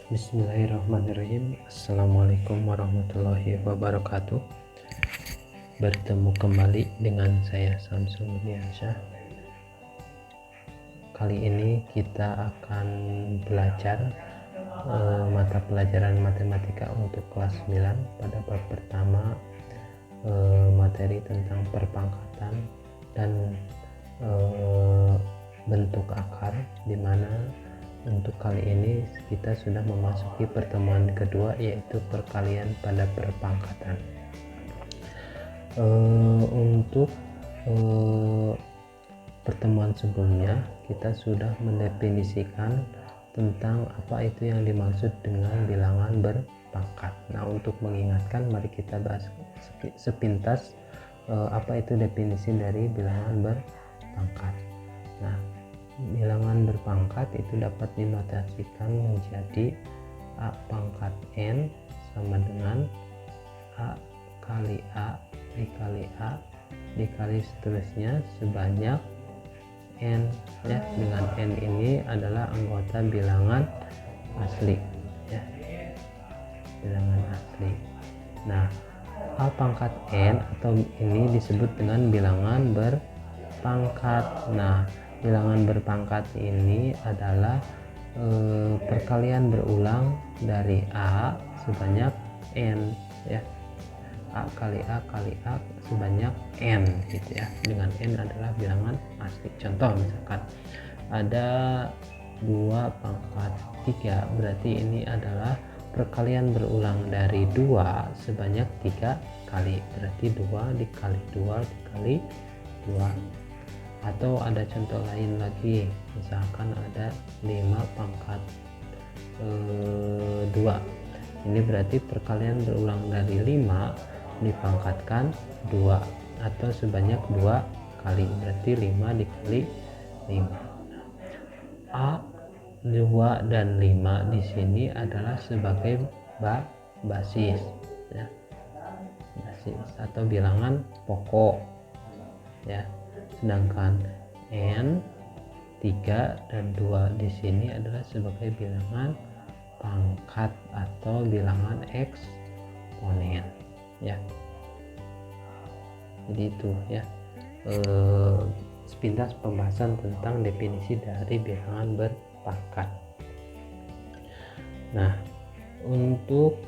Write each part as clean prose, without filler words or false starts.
Bismillahirrahmanirrahim. Assalamualaikum warahmatullahi wabarakatuh. Bertemu kembali dengan saya Samsul Diansyah. Kali ini kita akan belajar mata pelajaran matematika untuk kelas 9 pada bab pertama, materi tentang perpangkatan dan bentuk akar, di mana untuk kali ini kita sudah memasuki pertemuan kedua, yaitu perkalian pada perpangkatan. Untuk pertemuan sebelumnya kita sudah mendefinisikan tentang apa itu yang dimaksud dengan bilangan berpangkat. Nah, untuk mengingatkan, mari kita bahas sepintas apa itu definisi dari bilangan berpangkat. Nah, bilangan berpangkat itu dapat dinotasikan menjadi A pangkat N sama dengan A kali A dikali A dikali seterusnya sebanyak N, ya. Dengan N ini adalah anggota bilangan asli, ya, bilangan asli. Nah, A pangkat N atau ini disebut dengan bilangan berpangkat. Nah, bilangan berpangkat ini adalah perkalian berulang dari A sebanyak N, ya. A kali A kali A sebanyak N, gitu ya. Dengan N adalah bilangan asli. Contoh misalkan ada 2 pangkat 3, berarti ini adalah perkalian berulang dari 2 sebanyak 3 kali, berarti 2 dikali 2 dikali 2. Atau ada contoh lain lagi, misalkan ada 5 pangkat 2, ini berarti perkalian berulang dari 5 dipangkatkan 2 atau sebanyak 2 kali, berarti 5 dikali 5. A, 2 dan 5 di sini adalah sebagai basis, ya, basis atau bilangan pokok, ya. Sedangkan N, 3 dan 2 di sini adalah sebagai bilangan pangkat atau bilangan eksponen, ya. Jadi itu, ya, sepintas pembahasan tentang definisi dari bilangan berpangkat. Nah, untuk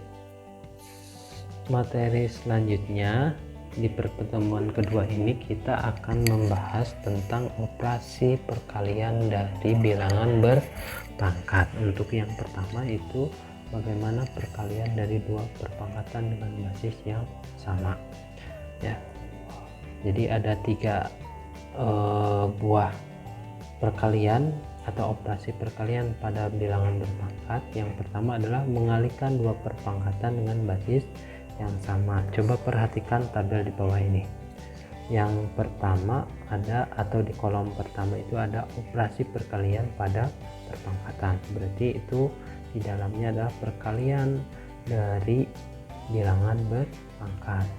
materi selanjutnya di pertemuan kedua ini kita akan membahas tentang operasi perkalian dari bilangan berpangkat. Untuk yang pertama itu bagaimana perkalian dari 2 perpangkatan dengan basis yang sama, ya. Jadi ada 3 buah perkalian atau operasi perkalian pada bilangan berpangkat. Yang pertama adalah mengalihkan 2 perpangkatan dengan basis yang sama. Coba perhatikan tabel di bawah ini. Yang pertama ada, atau di kolom pertama itu ada operasi perkalian pada perpangkatan. Berarti itu di dalamnya adalah perkalian dari bilangan berpangkat.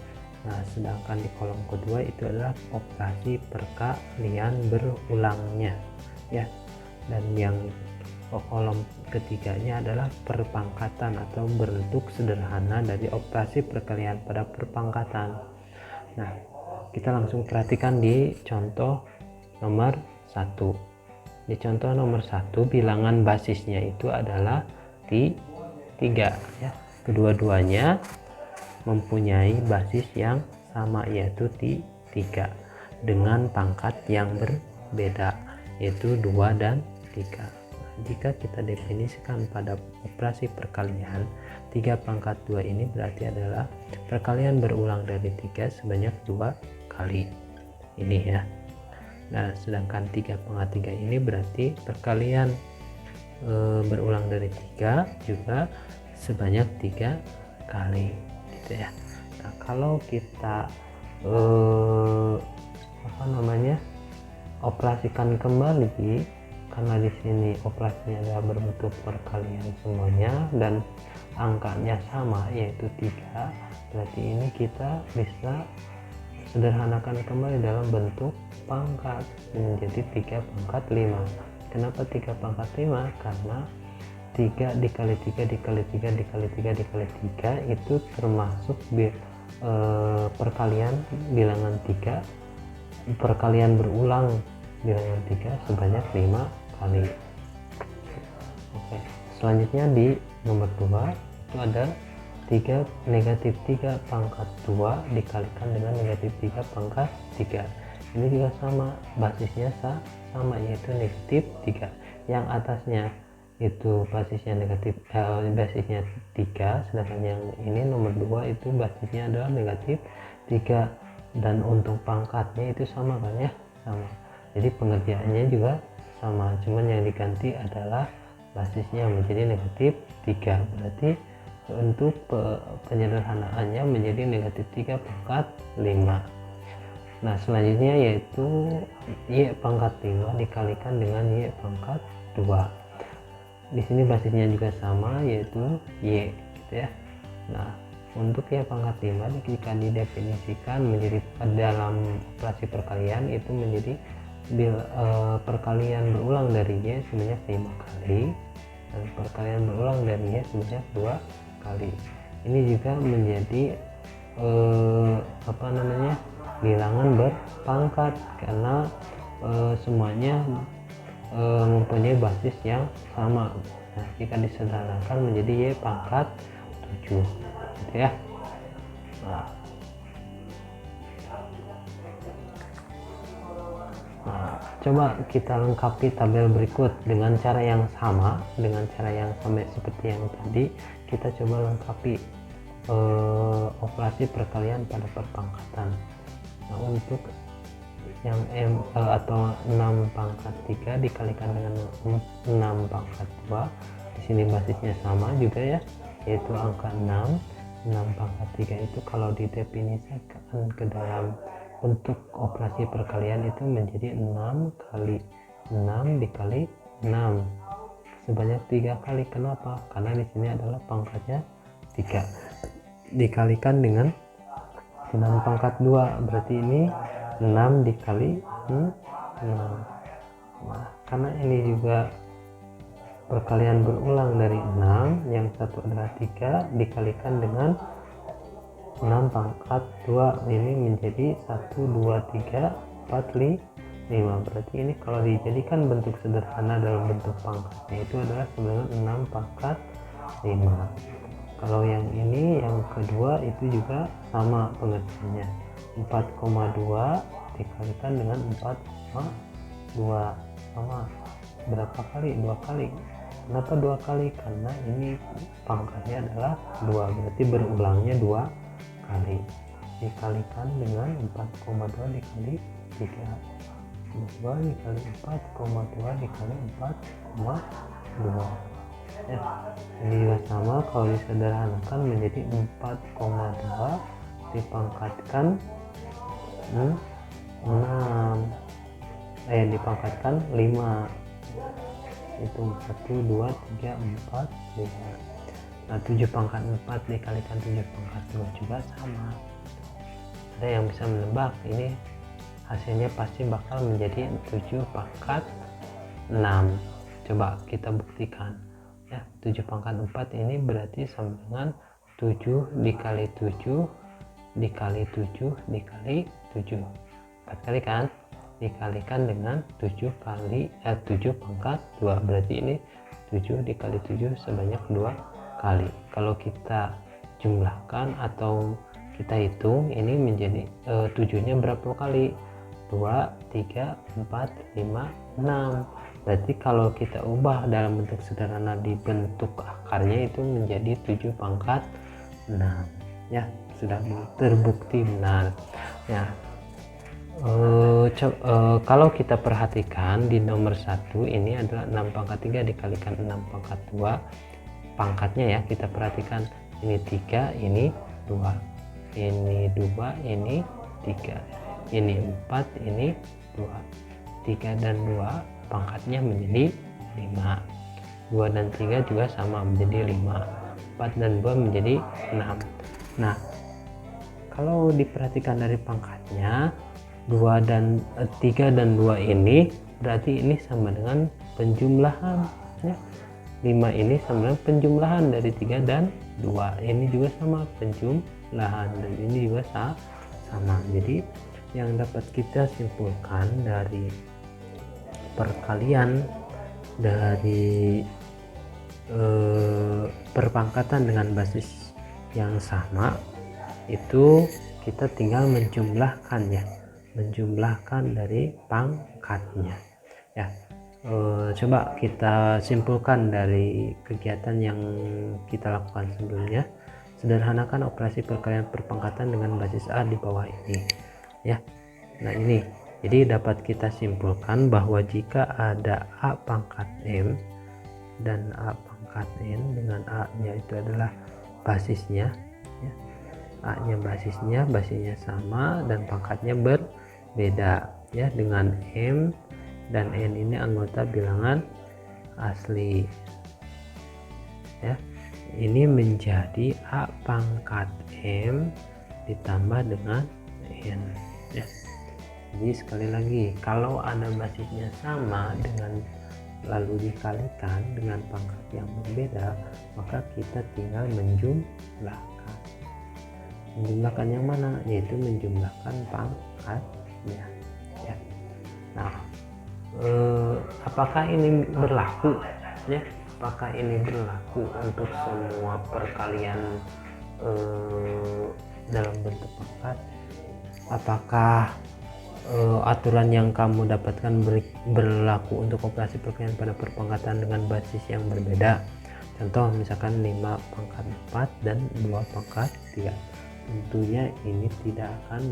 Nah, sedangkan di kolom kedua itu adalah operasi perkalian berulangnya, ya. Dan yang kolom ketiganya adalah perpangkatan atau bentuk sederhana dari operasi perkalian pada perpangkatan. Nah, kita langsung perhatikan di contoh nomor 1. Di contoh nomor 1 bilangan basisnya itu adalah 3, ya. Kedua-duanya mempunyai basis yang sama, yaitu 3 dengan pangkat yang berbeda, yaitu 2 dan 3. Jika kita definisikan pada operasi perkalian 3 pangkat 2 ini berarti adalah perkalian berulang dari 3 sebanyak 2 kali ini, ya. Nah, sedangkan 3 pangkat 3 ini berarti perkalian berulang dari 3 juga sebanyak 3 kali, gitu ya. Nah, kalau kita operasikan kembali, karena di sini operasinya adalah berbentuk perkalian semuanya dan angkanya sama, yaitu 3, berarti ini kita bisa sederhanakan kembali dalam bentuk pangkat menjadi 3 pangkat 5. Kenapa 3 pangkat 5? Karena 3 dikali 3 dikali 3 dikali 3 dikali 3 itu termasuk perkalian bilangan 3, perkalian berulang bilangan 3 sebanyak 5 kali. Oke, selanjutnya di nomor 2 itu ada 3 negatif 3 pangkat 2 dikalikan dengan negatif 3 pangkat 3. Ini juga sama, basisnya sama, yaitu negatif 3. Yang atasnya itu basisnya basisnya 3, sedangkan yang ini nomor 2 itu basisnya adalah negatif 3, dan untuk pangkatnya itu sama kan ya, sama. Jadi pengerjaannya juga sama, cuman yang diganti adalah basisnya menjadi negatif 3. Berarti untuk penyederhanaannya menjadi negatif 3 pangkat 5. Nah selanjutnya yaitu Y pangkat 5 dikalikan dengan Y pangkat 2. Di sini basisnya juga sama, yaitu Y gitu ya. Nah untuk Y pangkat 5 jika didefinisikan menjadi dalam operasi perkalian itu menjadi perkalian berulang dari Y sebanyak 5 kali dan perkalian berulang dari Y sebanyak 2 kali. Ini juga menjadi bilangan berpangkat karena semuanya mempunyai basis yang sama. Nah jika disederhanakan menjadi Y pangkat 7 gitu ya. Nah, coba kita lengkapi tabel berikut dengan cara yang sama, seperti yang tadi. Kita coba lengkapi operasi perkalian pada perpangkatan. Nah untuk yang atau 6 pangkat 3 dikalikan dengan 6 pangkat 2, di sini basisnya sama juga ya, yaitu angka 6 pangkat 3 itu kalau didefinisikan ke dalam bentuk operasi perkalian itu menjadi 6 kali 6 dikali 6 sebanyak 3 kali. Kenapa? Karena di sini adalah pangkatnya 3 dikalikan dengan 6 pangkat 2, berarti ini 6 dikali 6. Nah, karena ini juga perkalian berulang dari 6, yang satu adalah 3 dikalikan dengan 6 pangkat 2, ini menjadi 1, 2, 3, 4, 5. Berarti ini kalau dijadikan bentuk sederhana dalam bentuk pangkatnya itu adalah sebenarnya 6 pangkat 5. Kalau yang ini yang kedua itu juga sama pengertiannya, 4,2 dikalikan dengan 4,2 sama berapa kali? 2 kali. Kenapa 2 kali? Karena ini pangkatnya adalah 2, berarti berulangnya 2 kali dikalikan dengan 4,2 dikali 3, 2 dikali 4,2 dikali 4,2 ya. Ini juga sama, kalau disederhanakan menjadi 4,2 dipangkatkan 6 dipangkatkan 5, itu 1, 2, 3, 4, 5. Nah 7 pangkat 4 dikalikan 7 pangkat 2 juga sama. Ada yang bisa menebak ini hasilnya pasti bakal menjadi 7 pangkat 6. Coba kita buktikan ya. 7 pangkat 4 ini berarti sama dengan 7 dikali 7 dikali 7 dikali 7, 4 kali kan, dikalikan dengan 7 pangkat 2, berarti ini 7 dikali 7 sebanyak 2 kali. Kalau kita jumlahkan atau kita hitung ini menjadi 7-nya berapa kali? 2, 3, 4, 5, 6. Berarti kalau kita ubah dalam bentuk sederhana di bentuk akarnya itu menjadi 7 pangkat 6 ya, sudah terbukti benar ya. Kalau kita perhatikan di nomor 1 ini adalah 6 pangkat 3 dikalikan 6 pangkat 2 pangkatnya ya. Kita perhatikan ini 3, ini 2, ini 2, ini 3, ini 4, ini 2. 3 dan 2 pangkatnya menjadi 5, 2 dan 3 juga sama menjadi 5, 4 dan 2 menjadi 6. Nah kalau diperhatikan dari pangkatnya 3 dan 2 ini berarti ini sama dengan penjumlahan ya. 5 ini sebenarnya penjumlahan dari 3 dan 2. Ini juga sama penjumlahan dan ini juga sama. Jadi yang dapat kita simpulkan dari perkalian dari perpangkatan dengan basis yang sama itu kita tinggal menjumlahkan dari pangkatnya ya. Coba kita simpulkan dari kegiatan yang kita lakukan sebelumnya. Sederhanakan operasi perkalian perpangkatan dengan basis A di bawah ini ya. Nah ini jadi dapat kita simpulkan bahwa jika ada A pangkat M dan A pangkat N dengan A nya itu adalah basisnya ya. A nya basisnya sama dan pangkatnya berbeda ya, dengan M dan N ini anggota bilangan asli ya. Ini menjadi A pangkat M ditambah dengan N ya. Jadi sekali lagi, kalau ada basisnya sama dengan lalu dikalikan dengan pangkat yang berbeda, maka kita tinggal menjumlahkan yang mana, yaitu menjumlahkan pangkatnya ya. Nah apakah ini berlaku ya, apakah ini berlaku untuk semua perkalian dalam bentuk pangkat? Apakah aturan yang kamu dapatkan berlaku untuk operasi perkalian pada perpangkatan dengan basis yang berbeda? Contoh misalkan 5 pangkat 4 dan 2 pangkat 3. Tentunya ini tidak akan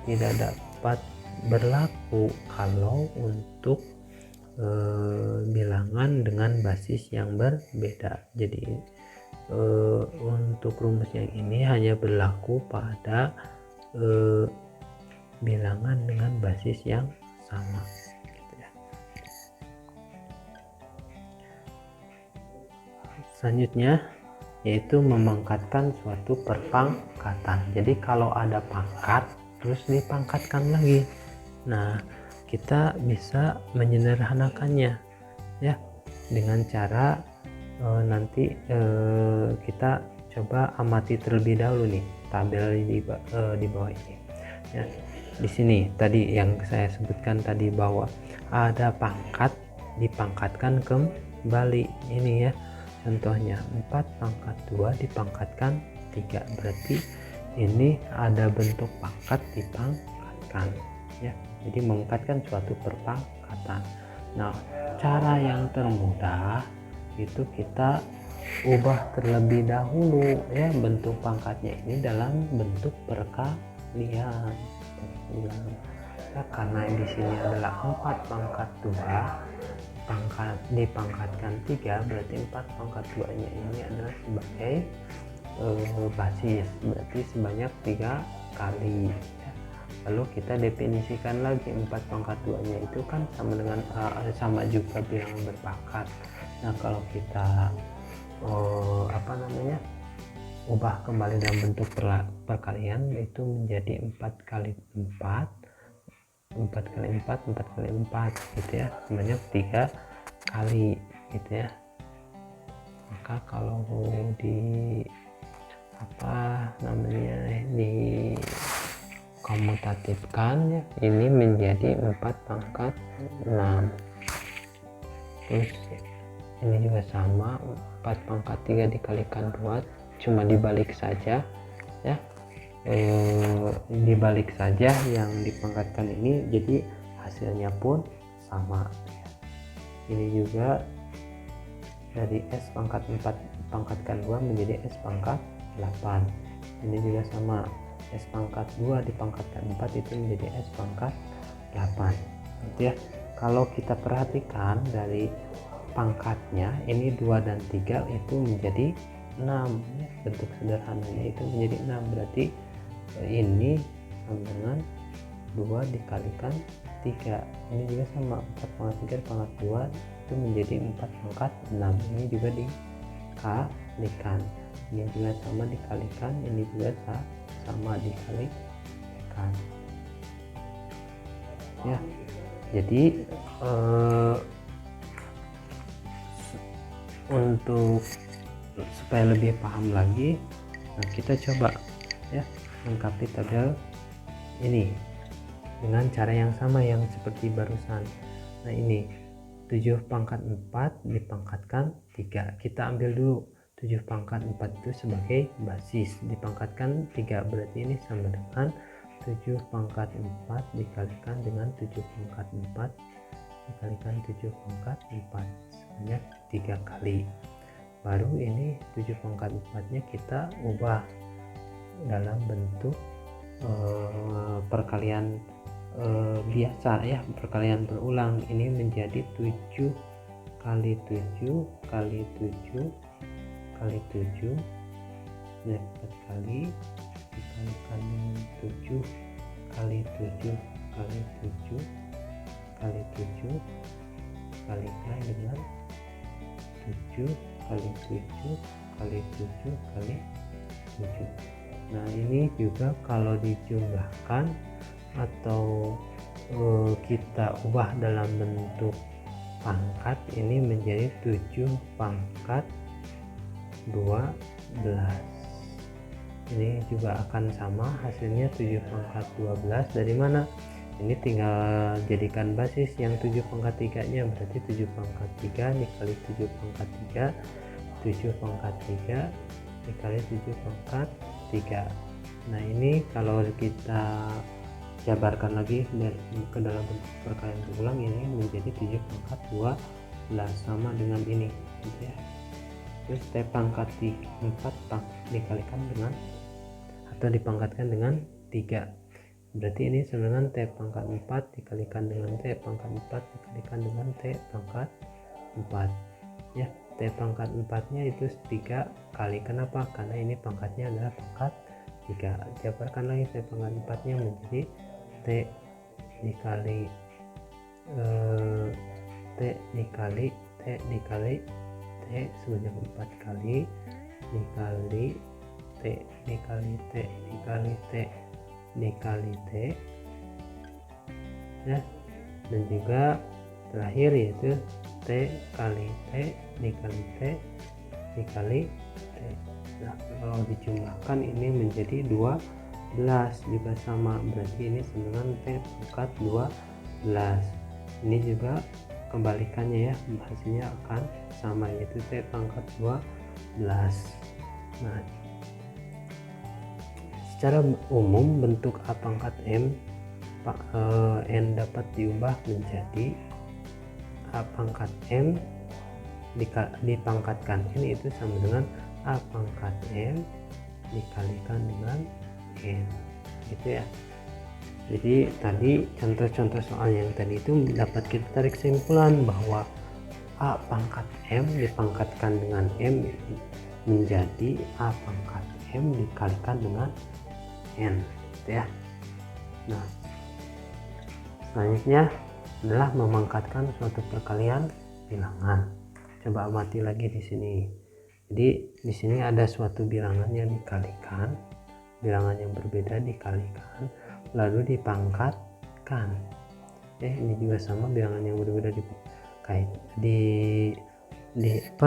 tidak dapat berlaku kalau untuk bilangan dengan basis yang berbeda. Jadi untuk rumus yang ini hanya berlaku pada bilangan dengan basis yang sama gitu ya. Selanjutnya yaitu memangkatkan suatu perpangkatan. Jadi kalau ada pangkat terus dipangkatkan lagi. Nah kita bisa menyederhanakannya ya dengan cara nanti kita coba amati terlebih dahulu nih tabel di bawah ini ya. Di sini tadi yang saya sebutkan tadi bahwa ada pangkat dipangkatkan kembali ini ya. Contohnya 4 pangkat 2 dipangkatkan 3, berarti ini ada bentuk pangkat dipangkatkan ya. Jadi mengangkatkan suatu perpangkatan. Nah cara yang termudah itu kita ubah terlebih dahulu ya bentuk pangkatnya ini dalam bentuk perkalian ya, karena di sini adalah 4 pangkat 2 dipangkatkan 3, berarti 4 pangkat 2 nya ini adalah sebagai basis, berarti sebanyak 3 kali ya. Lalu kita definisikan lagi 4 pangkat 2 nya itu kan sama juga bilangan berpangkat. Nah kalau kita ubah kembali dalam bentuk perkalian, itu menjadi 4 kali 4 kali 4 gitu ya, sebanyak 3 kali gitu ya. Maka kalau di komutatifkan ya, ini menjadi 4 pangkat 6. Terus ini juga sama, 4 pangkat 3 dikalikan 2, cuma dibalik saja ya, dibalik saja yang dipangkatkan ini, jadi hasilnya pun sama ya. Ini juga dari S pangkat 4 pangkatkan 2 menjadi S pangkat 8. Ini juga sama, S pangkat 2 dipangkatkan 4 itu menjadi S pangkat 8 gitu ya. Kalau kita perhatikan dari pangkatnya ini 2 dan 3 itu menjadi 6 ya. Bentuk sederhananya itu menjadi 6, berarti ini sama dengan 2 dikalikan 3. Ini juga sama, 4 pangkat 3 pangkat 2 itu menjadi 4 pangkat 6. Ini juga dikalikan, ini juga sama dikalikan, ini juga sama dikalikan ya. Jadi untuk supaya lebih paham lagi, nah kita coba ya lengkapi tabel ini dengan cara yang sama yang seperti barusan. Nah ini 7 pangkat 4 dipangkatkan 3, kita ambil dulu 7 pangkat 4 itu sebagai basis, dipangkatkan 3, berarti ini sama dengan 7 pangkat 4 dikalikan dengan 7 pangkat 4 dikalikan 7 pangkat 4 sebanyak 3 kali. Baru ini 7 pangkat 4 nya kita ubah dalam bentuk perkalian biasa ya, perkalian berulang. Ini menjadi 7 kali 7 kali 7 kali 7 4 kali dikalikan 7 kali 7 kali 7 kali 7 kalikan dengan 7 kali 7 kali 7 kali 7. Nah ini juga kalau dijumlahkan atau kita ubah dalam bentuk pangkat, ini menjadi 7 pangkat 12. Ini juga akan sama hasilnya 7 pangkat 12. Dari mana? Ini tinggal jadikan basis yang 7 pangkat 3 nya, berarti 7 pangkat 3 dikali 7 pangkat 3, 7 pangkat 3 dikali 7 pangkat 3. Nah ini kalau kita jabarkan lagi ke dalam bentuk perkalian berulang, ini menjadi 7 pangkat 12 sama dengan ini gitu ya. Terus T pangkat 4 dikalikan dengan atau dipangkatkan dengan 3, berarti ini sama dengan T pangkat 4 dikalikan dengan T pangkat 4 dikalikan dengan T pangkat 4 ya. T pangkat 4 nya itu 3 kali, kenapa? Karena ini pangkatnya adalah pangkat 3. Jabarkan lagi T pangkat 4 nya menjadi T dikali T dikali T dikali T sebanyak 4 kali dikali T dikali T dikali T dikali T ya, dan juga terakhir yaitu T kali T dikali T dikali T. Nah kalau dijumlahkan ini menjadi 12 juga sama, berarti ini sama dengan T pangkat 12. Ini juga kebalikannya ya, hasilnya akan sama yaitu T pangkat 12. Nah secara umum bentuk A pangkat M N dapat diubah menjadi A pangkat M dipangkatkan N itu sama dengan A pangkat M dikalikan dengan N gitu ya. Jadi tadi contoh-contoh soal yang tadi itu dapat kita tarik kesimpulan bahwa A pangkat M dipangkatkan dengan M menjadi A pangkat M dikalikan dengan N gitu ya. Nah selanjutnya adalah memangkatkan suatu perkalian bilangan. Coba amati lagi di sini. Jadi di sini ada suatu bilangan yang dikalikan, bilangan yang berbeda dikalikan lalu dipangkatkan. Ini juga sama, bilangan yang berbeda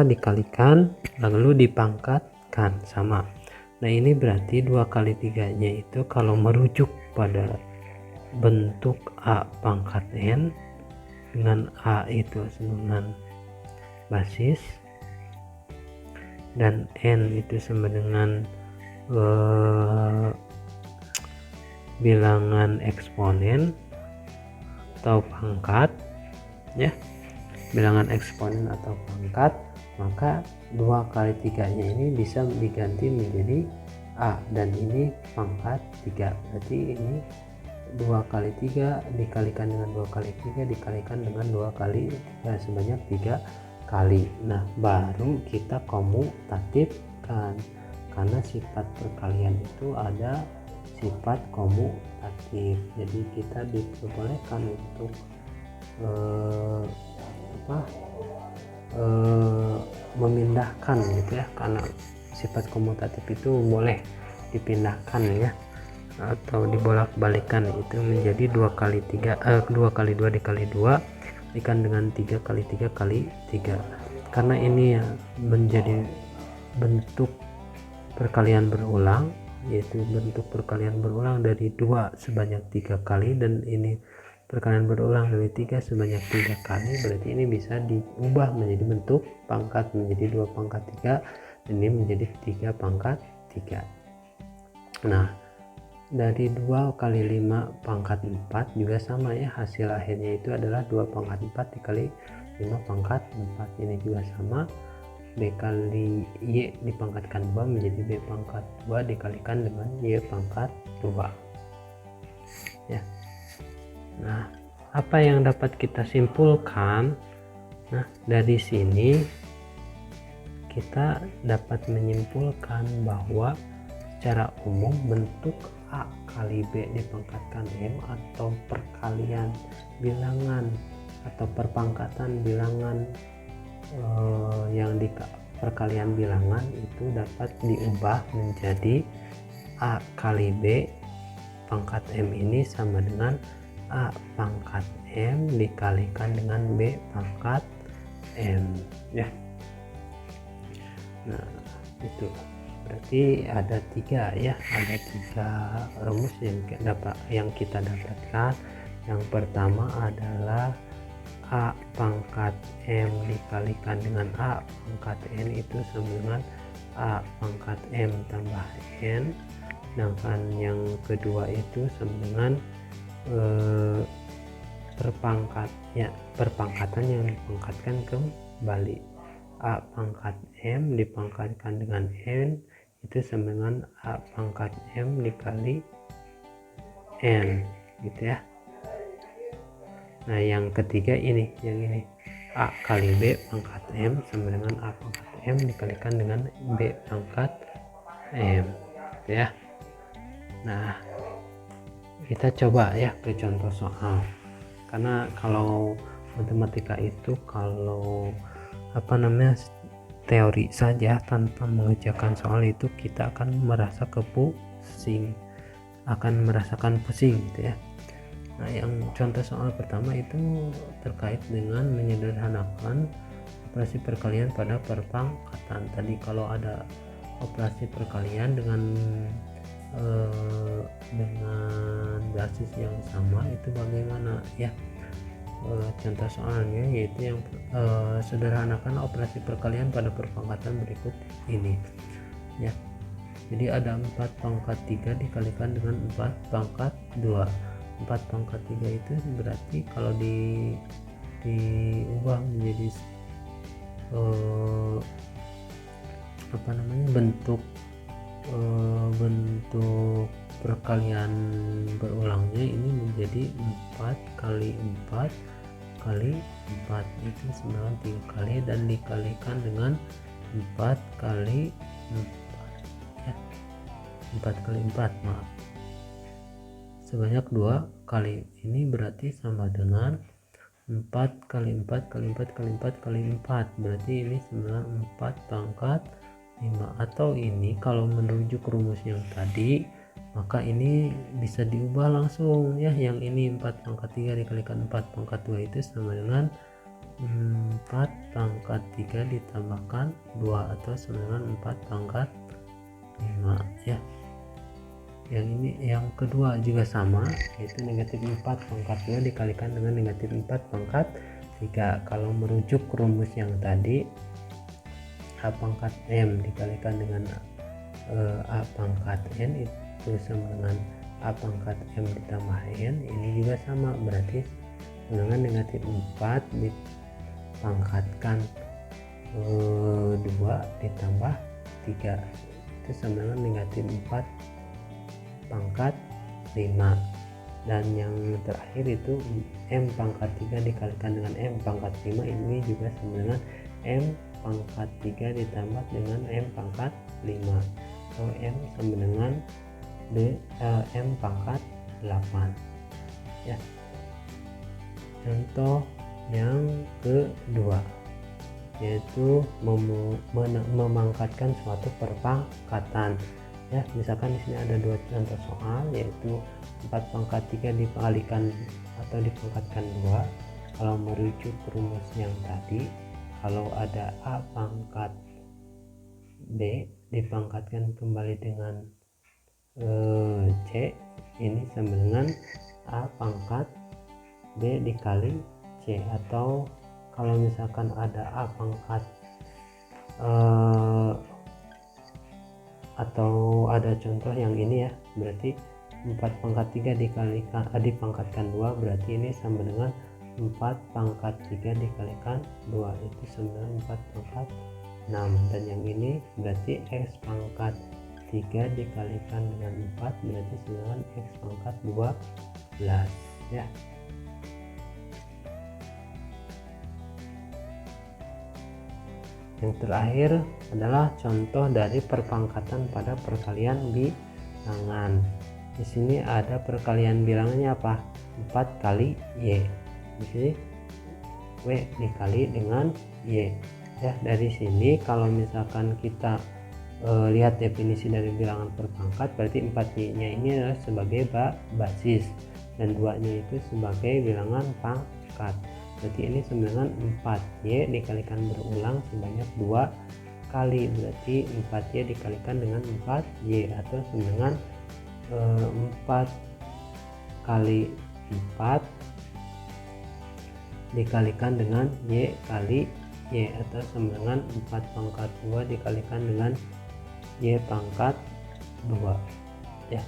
dikalikan lalu dipangkatkan sama. Nah ini berarti 2 kali 3 nya itu kalau merujuk pada bentuk A pangkat N dengan A itu dengan basis dan N itu sama dengan bilangan eksponen atau pangkat ya, bilangan eksponen atau pangkat, maka 2 kali 3 nya ini bisa diganti menjadi A dan ini pangkat 3, berarti ini 2 kali 3 dikalikan dengan 2 kali 3 dikalikan dengan 2 kali 3 sebanyak 3 kali. Nah baru kita komutatifkan, karena sifat perkalian itu ada sifat komutatif, jadi kita diperbolehkan untuk memindahkan gitu ya, karena sifat komutatif itu boleh dipindahkan ya. atau dibolak-balikan itu menjadi 2 kali 3 2 kali 2 dikali 2 dikalikan dengan 3 kali 3 kali 3, karena ini ya menjadi bentuk perkalian berulang, yaitu bentuk perkalian berulang dari 2 sebanyak 3 kali, dan ini perkalian berulang dari 3 sebanyak 3 kali, berarti ini bisa diubah menjadi bentuk pangkat menjadi 2 pangkat 3, dan ini menjadi 3 pangkat 3. Nah, dari 2 kali 5 pangkat 4 juga sama ya, hasil akhirnya itu adalah 2 pangkat 4 dikali 5 pangkat 4, ini juga sama, B kali Y dipangkatkan 2 menjadi B pangkat 2 dikalikan dengan Y pangkat 2 ya. Nah, apa yang dapat kita simpulkan? Nah, dari sini kita dapat menyimpulkan bahwa secara umum bentuk A kali B dipangkatkan M atau perkalian bilangan atau perpangkatan bilangan yang di perkalian bilangan itu dapat diubah menjadi A kali B pangkat M ini sama dengan A pangkat M dikalikan dengan B pangkat M ya. Nah, itu berarti ada 3 ya, ada 3 rumus yang kita dapatkan. Yang pertama adalah A pangkat M dikalikan dengan A pangkat N itu sama dengan A pangkat M tambah N. Sedangkan yang kedua itu sama dengan perpangkatan yang dipangkatkan kembali. A pangkat M dipangkatkan dengan N itu sama dengan A pangkat M dikali N gitu ya. Nah, yang ketiga ini, yang ini A kali B pangkat M sama dengan A pangkat M dikalikan dengan B pangkat M gitu ya. Nah, kita coba ya ke contoh soal, karena kalau matematika itu kalau teori saja tanpa mengerjakan soal itu kita akan merasakan pusing gitu ya. Nah, yang contoh soal pertama itu terkait dengan menyederhanakan operasi perkalian pada perpangkatan. Tadi kalau ada operasi perkalian dengan basis yang sama itu bagaimana ya. Contoh soalnya yaitu yang sederhanakan operasi perkalian pada perpangkatan berikut ini ya. Jadi ada 4 pangkat 3 dikalikan dengan 4 pangkat 2. 4 pangkat 3 itu berarti kalau diubah menjadi bentuk perkalian berulangnya ini menjadi 4 kali 4 kali 4 itu 93 kali dan dikalikan dengan 4 kali 4 ya, 4 kali 4 maaf, sebanyak 2 kali. Ini berarti sama dengan 4 kali 4 kali 4 kali 4 kali 4, berarti ini sama 4 pangkat 5. Atau ini kalau merujuk rumus yang tadi, maka ini bisa diubah langsung ya. Yang ini 4 pangkat 3 dikalikan 4 pangkat 2 itu sama dengan 4 pangkat 3 ditambahkan 2 atau sama dengan 4 pangkat 5 ya. Yang ini yang kedua juga sama, yaitu negatif 4 pangkat 2 dikalikan dengan negatif 4 pangkat 3. Kalau merujuk rumus yang tadi, A pangkat M dikalikan dengan A pangkat N itu sama dengan A pangkat M ditambah N, ini juga sama, berarti dengan negatif 4 dipangkatkan 2 ditambah 3 itu sama dengan negatif 4 pangkat 5. Dan yang terakhir itu M pangkat 3 dikalikan dengan M pangkat 5, ini juga sama dengan M pangkat 3 ditambah dengan M pangkat 5, atau M sama dengan M pangkat 8 ya. Contoh yang kedua yaitu memangkatkan suatu perpangkatan. Ya, misalkan di sini ada dua contoh soal, yaitu 4 pangkat 3 dikalikan atau dipangkatkan 2. Kalau merujuk rumus yang tadi, kalau ada A pangkat B dipangkatkan kembali dengan C, ini sama dengan A pangkat B dikali C. Atau kalau misalkan ada A pangkat atau ada contoh yang ini ya, berarti 4 pangkat 3 dipangkatkan 2, berarti ini sama dengan 4 pangkat 3 dikalikan 2, itu sama dengan 4 pangkat 6. Dan yang ini berarti X pangkat 3 dikalikan dengan 4, berarti sama dengan X pangkat 12 ya. Yang terakhir adalah contoh dari perpangkatan pada perkalian bilangan. Di sini ada perkalian bilangannya apa? 4 kali Y. Di sini W dikali dengan Y. Ya, dari sini kalau misalkan kita lihat definisi dari bilangan perpangkat, berarti 4Y-nya ini adalah sebagai basis dan 2-nya itu sebagai bilangan pangkat. Berarti ini sama dengan 4Y dikalikan berulang sebanyak 2 kali, berarti 4Y dikalikan dengan 4Y, atau sama dengan 4 kali 4 dikalikan dengan Y kali Y, atau sama dengan 4 pangkat 2 dikalikan dengan Y pangkat 2 ya.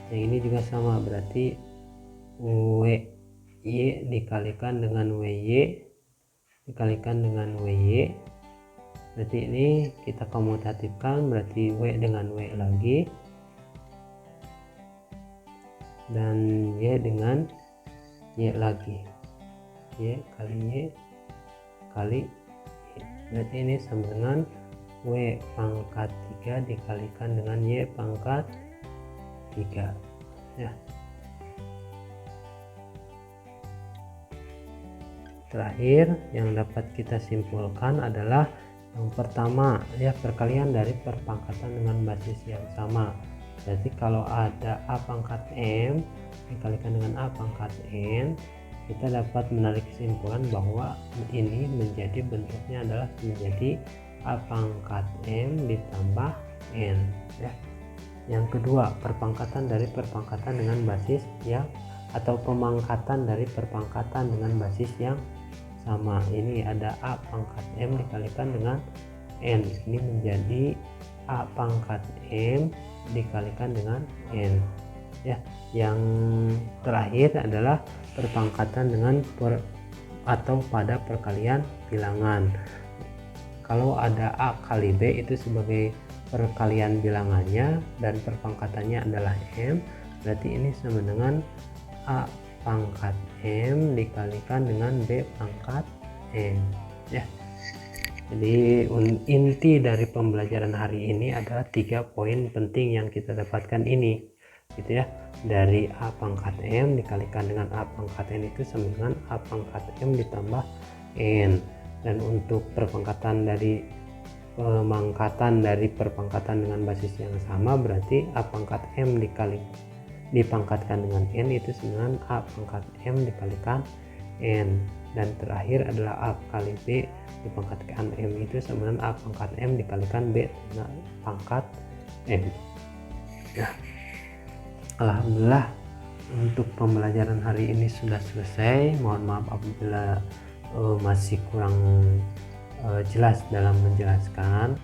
Yang ini juga sama, berarti WY dikalikan dengan WY dikalikan dengan WY, berarti ini kita komutatifkan, berarti W dengan W lagi dan Y dengan Y lagi, Y kali Y kali Y, berarti ini sama dengan W pangkat 3 dikalikan dengan Y pangkat 3 ya. Terakhir yang dapat kita simpulkan adalah yang pertama ya, perkalian dari perpangkatan dengan basis yang sama. Berarti kalau ada A pangkat M dikalikan dengan A pangkat N, kita dapat menarik kesimpulan bahwa ini menjadi bentuknya adalah menjadi A pangkat M ditambah N ya. Yang kedua, perpangkatan dari perpangkatan dengan basis yang, atau pemangkatan dari perpangkatan dengan basis yang sama. Ini ada A pangkat M dikalikan dengan N, ini menjadi A pangkat M dikalikan dengan N ya. Yang terakhir adalah perpangkatan dengan atau pada perkalian bilangan. Kalau ada A kali B itu sebagai perkalian bilangannya dan perpangkatannya adalah M, berarti ini sama dengan A pangkat M dikalikan dengan B pangkat M ya. Jadi inti dari pembelajaran hari ini adalah 3 poin penting yang kita dapatkan ini gitu ya. Dari A pangkat M dikalikan dengan A pangkat N itu sama dengan A pangkat M ditambah N. Dan untuk perpangkatan dari pemangkatan dari perpangkatan dengan basis yang sama, berarti A pangkat M dipangkatkan dengan N itu sama dengan A pangkat M dikalikan N. Dan terakhir adalah A kali B dipangkatkan M itu sama dengan A pangkat M dikalikan B pangkat M ya. Alhamdulillah untuk pembelajaran hari ini sudah selesai. Mohon maaf apabila masih kurang jelas dalam menjelaskan.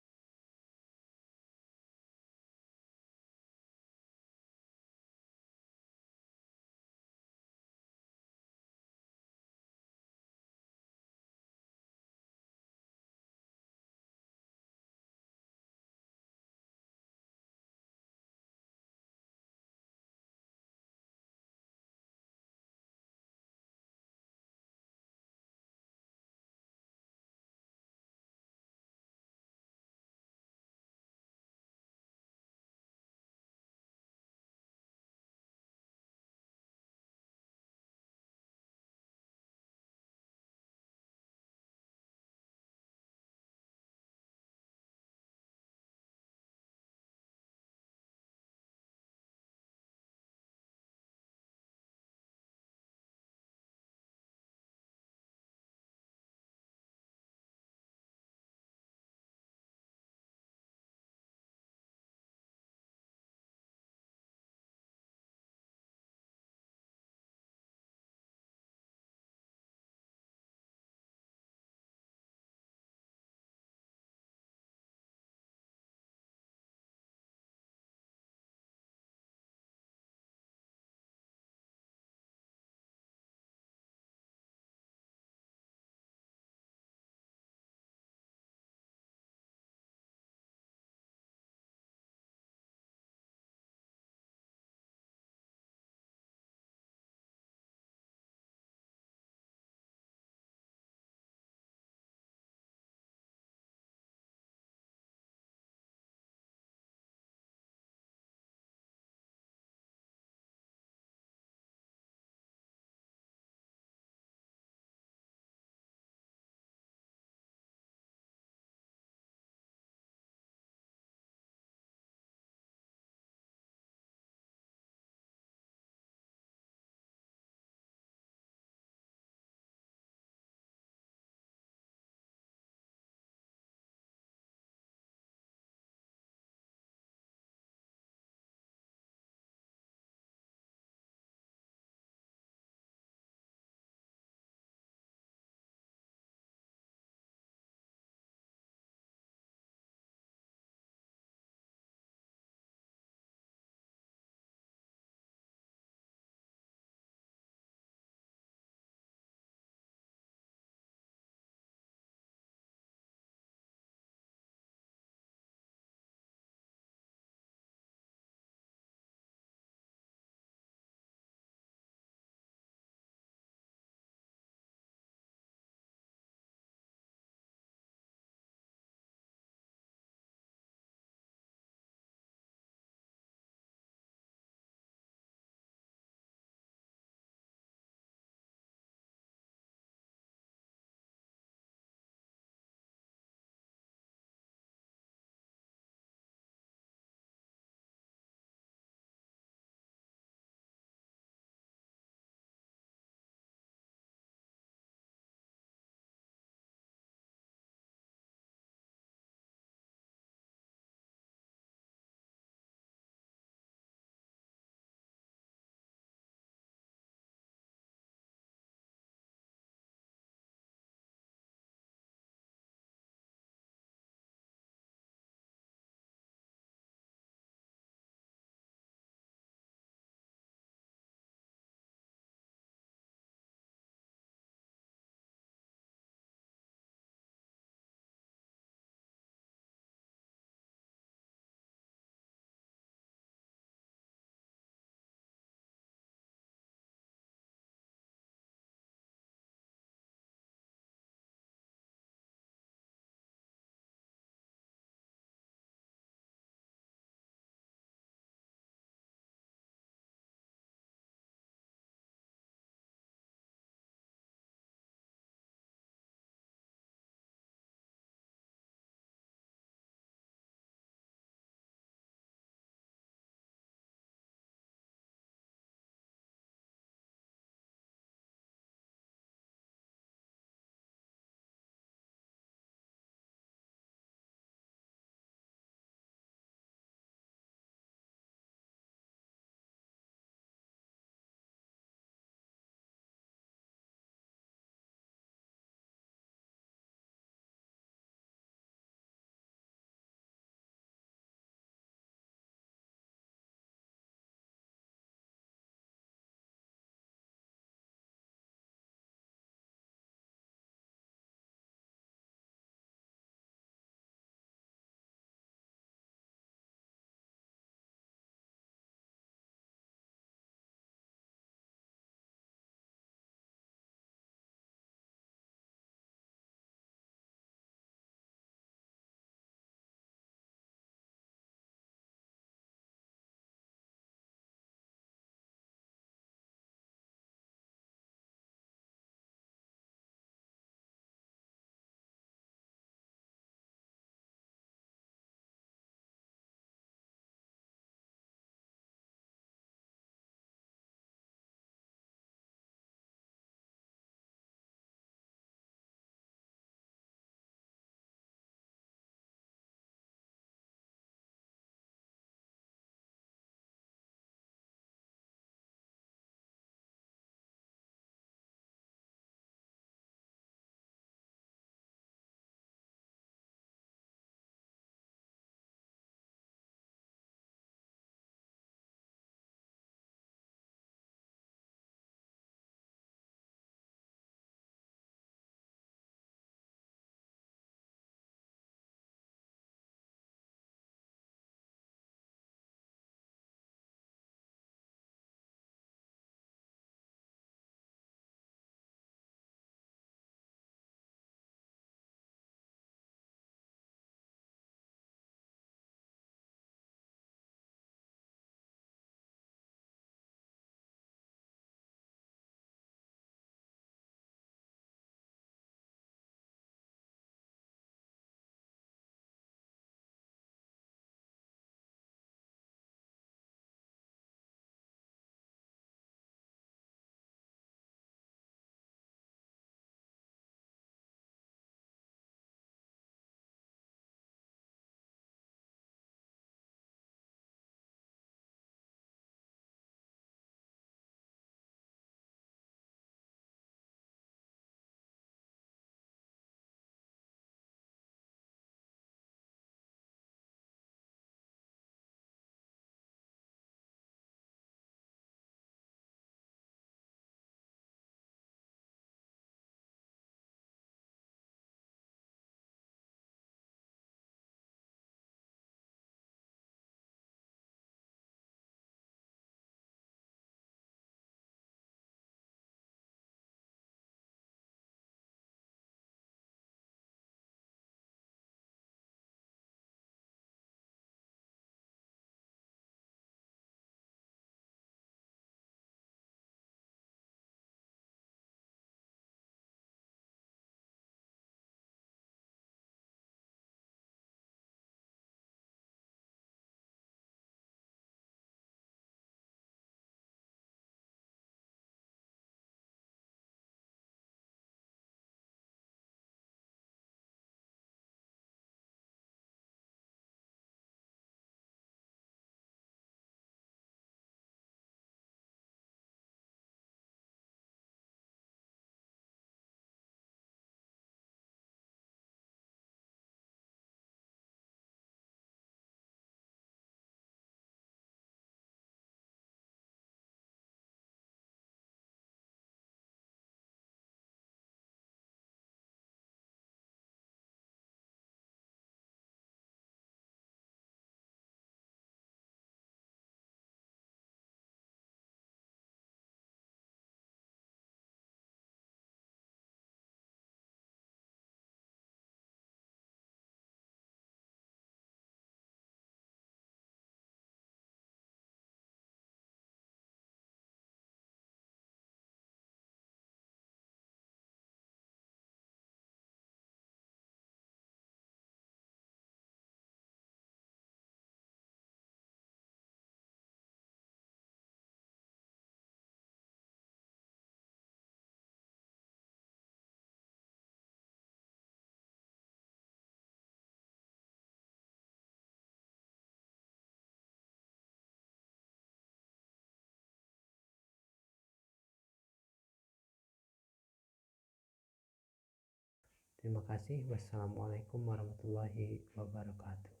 Terima kasih. Wassalamualaikum warahmatullahi wabarakatuh.